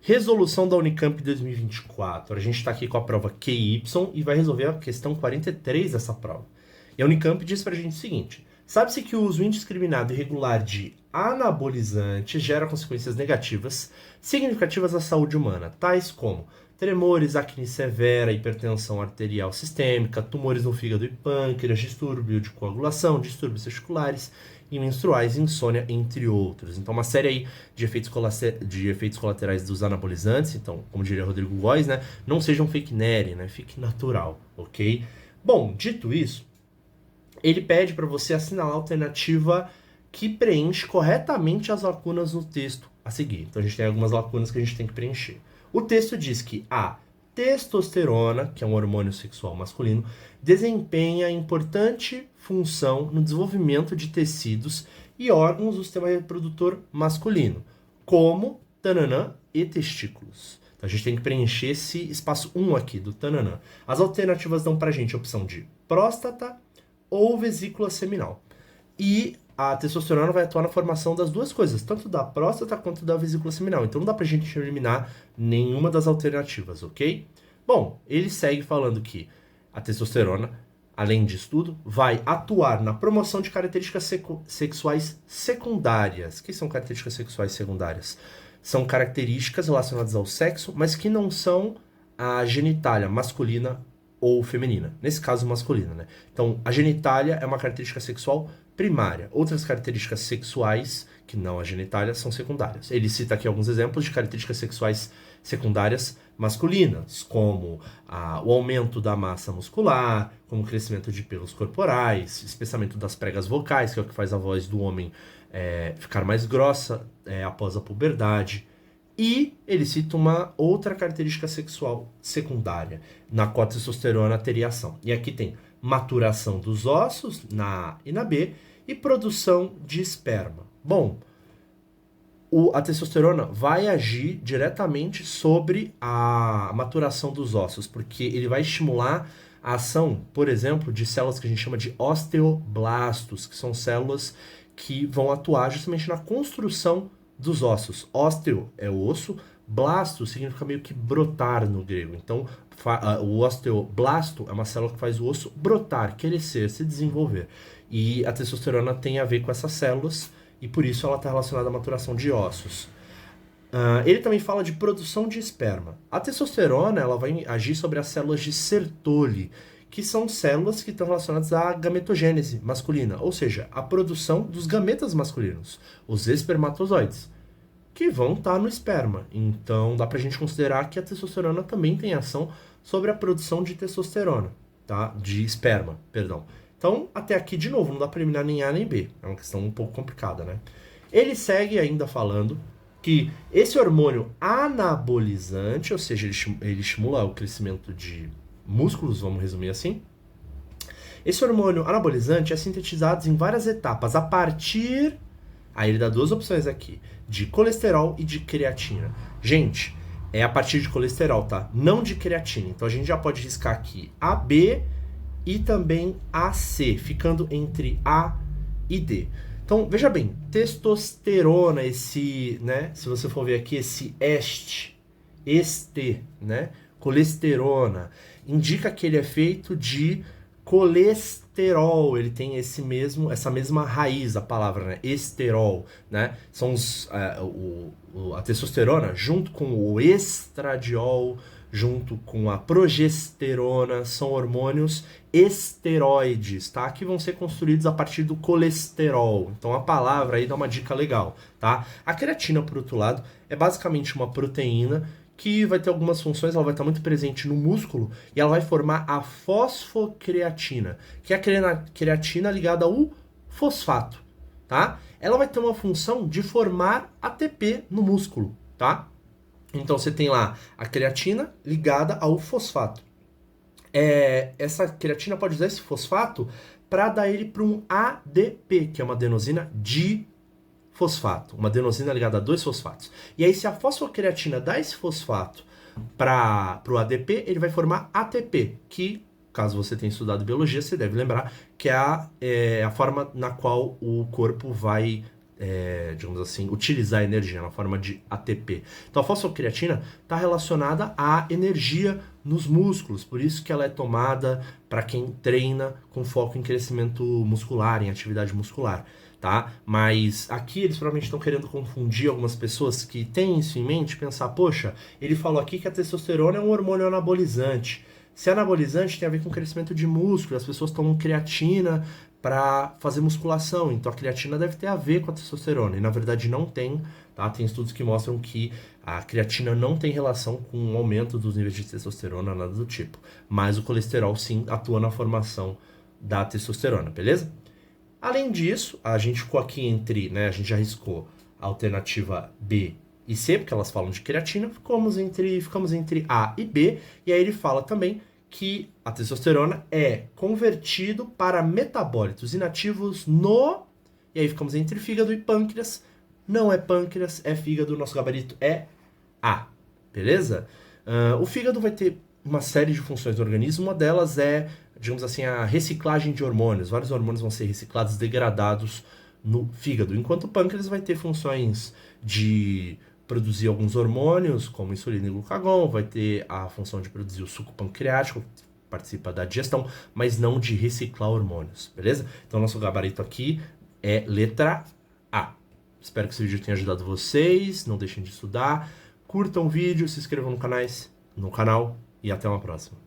Resolução da Unicamp 2024. A gente está aqui com a prova QY e vai resolver a questão 43 dessa prova. E a Unicamp diz pra gente o seguinte: sabe-se que o uso indiscriminado e irregular de anabolizantes gera consequências negativas significativas à saúde humana, tais como tremores, acne severa, hipertensão arterial sistêmica, tumores no fígado e pâncreas, distúrbio de coagulação, distúrbios testiculares e menstruais, insônia, entre outros. Então, uma série aí de efeitos colaterais dos anabolizantes. Então, como diria Rodrigo Góes, né, não sejam fake neri, né, fique natural, ok? Bom, dito isso, ele pede para você assinalar a alternativa que preenche corretamente as lacunas no texto a seguir. Então, a gente tem algumas lacunas que a gente tem que preencher. O texto diz que a testosterona, que é um hormônio sexual masculino, desempenha importante função no desenvolvimento de tecidos e órgãos do sistema reprodutor masculino, como tananã e testículos. Então a gente tem que preencher esse espaço 1 aqui do tananã. As alternativas dão pra gente a opção de próstata ou vesícula seminal. E a testosterona vai atuar na formação das duas coisas, tanto da próstata quanto da vesícula seminal. Então não dá pra gente eliminar nenhuma das alternativas, ok? Bom, ele segue falando que a testosterona, além disso tudo, vai atuar na promoção de características sexuais secundárias. O que são características sexuais secundárias? São características relacionadas ao sexo, mas que não são a genitália masculina ou feminina. Nesse caso, masculina, né? Então, a genitália é uma característica sexual primária. Outras características sexuais, que não a genitália, são secundárias. Ele cita aqui alguns exemplos de características sexuais secundárias masculinas, como o aumento da massa muscular, como o crescimento de pelos corporais, espessamento das pregas vocais, que é o que faz a voz do homem ficar mais grossa após a puberdade. E ele cita uma outra característica sexual secundária, na qual a testosterona teria ação. E aqui tem maturação dos ossos, na A e na B, e produção de esperma. Bom, a testosterona vai agir diretamente sobre a maturação dos ossos, porque ele vai estimular a ação, por exemplo, de células que a gente chama de osteoblastos, que são células que vão atuar justamente na construção dos ossos. Ósteo é osso, blasto significa meio que brotar no grego. Então, o osteoblasto é uma célula que faz o osso brotar, crescer, se desenvolver. E a testosterona tem a ver com essas células e por isso ela está relacionada à maturação de ossos. Ele também fala de produção de esperma. A testosterona ela vai agir sobre as células de Sertoli, que são células que estão relacionadas à gametogênese masculina, ou seja, a produção dos gametas masculinos, os espermatozoides, que vão estar no esperma. Então dá pra gente considerar que a testosterona também tem ação sobre a produção de testosterona, tá? De esperma, perdão. Então, até aqui, de novo, não dá pra eliminar nem A nem B. É uma questão um pouco complicada, né? Ele segue ainda falando que esse hormônio anabolizante, ou seja, ele estimula o crescimento de músculos, vamos resumir assim. Esse hormônio anabolizante é sintetizado em várias etapas, a partir... Aí ele dá duas opções aqui, de colesterol e de creatina. Gente, é a partir de colesterol, tá? Não de creatina. Então a gente já pode riscar aqui AB e também AC, ficando entre A e D. Então, veja bem, testosterona, esse, né? Se você for ver aqui, esse este, né? Colesterona, indica que ele é feito de colesterol, ele tem essa mesma raiz, a palavra, né? Esterol, né? São a testosterona, junto com o estradiol, junto com a progesterona, são hormônios esteroides, tá? Que vão ser construídos a partir do colesterol. Então a palavra aí dá uma dica legal, tá? A creatina, por outro lado, é basicamente uma proteína que vai ter algumas funções, ela vai estar muito presente no músculo e ela vai formar a fosfocreatina, que é a creatina ligada ao fosfato, tá? Ela vai ter uma função de formar ATP no músculo, tá? Então você tem lá a creatina ligada ao fosfato. Essa creatina pode usar esse fosfato para dar ele para um ADP, que é uma adenosina difosfato, uma adenosina ligada a dois fosfatos. E aí, se a fosfocreatina dá esse fosfato para o ADP, ele vai formar ATP, que, caso você tenha estudado biologia, você deve lembrar que é a forma na qual o corpo vai digamos assim, utilizar energia na forma de ATP. Então a fosfocreatina está relacionada à energia nos músculos, por isso que ela é tomada para quem treina com foco em crescimento muscular, em atividade muscular, tá? Mas aqui eles provavelmente estão querendo confundir algumas pessoas que têm isso em mente, pensar, poxa, ele falou aqui que a testosterona é um hormônio anabolizante. Se é anabolizante, tem a ver com crescimento de músculo, as pessoas tomam creatina para fazer musculação, então a creatina deve ter a ver com a testosterona, e na verdade não tem, tá? Tem estudos que mostram que a creatina não tem relação com o aumento dos níveis de testosterona, nada do tipo, mas o colesterol sim atua na formação da testosterona, beleza? Além disso, a gente ficou aqui entre, né, a gente já riscou a alternativa B e C, porque elas falam de creatina, ficamos entre A e B, e aí ele fala também que a testosterona é convertido para metabólitos inativos no... E aí ficamos entre fígado e pâncreas. Não é pâncreas, é fígado, nosso gabarito é A, beleza? O fígado vai ter uma série de funções no organismo, uma delas é, digamos assim, a reciclagem de hormônios. Vários hormônios vão ser reciclados, degradados no fígado, enquanto o pâncreas vai ter funções de produzir alguns hormônios, como insulina e glucagon, vai ter a função de produzir o suco pancreático, que participa da digestão, mas não de reciclar hormônios, beleza? Então, nosso gabarito aqui é letra A. Espero que esse vídeo tenha ajudado vocês, não deixem de estudar, curtam o vídeo, se inscrevam no canal e até uma próxima.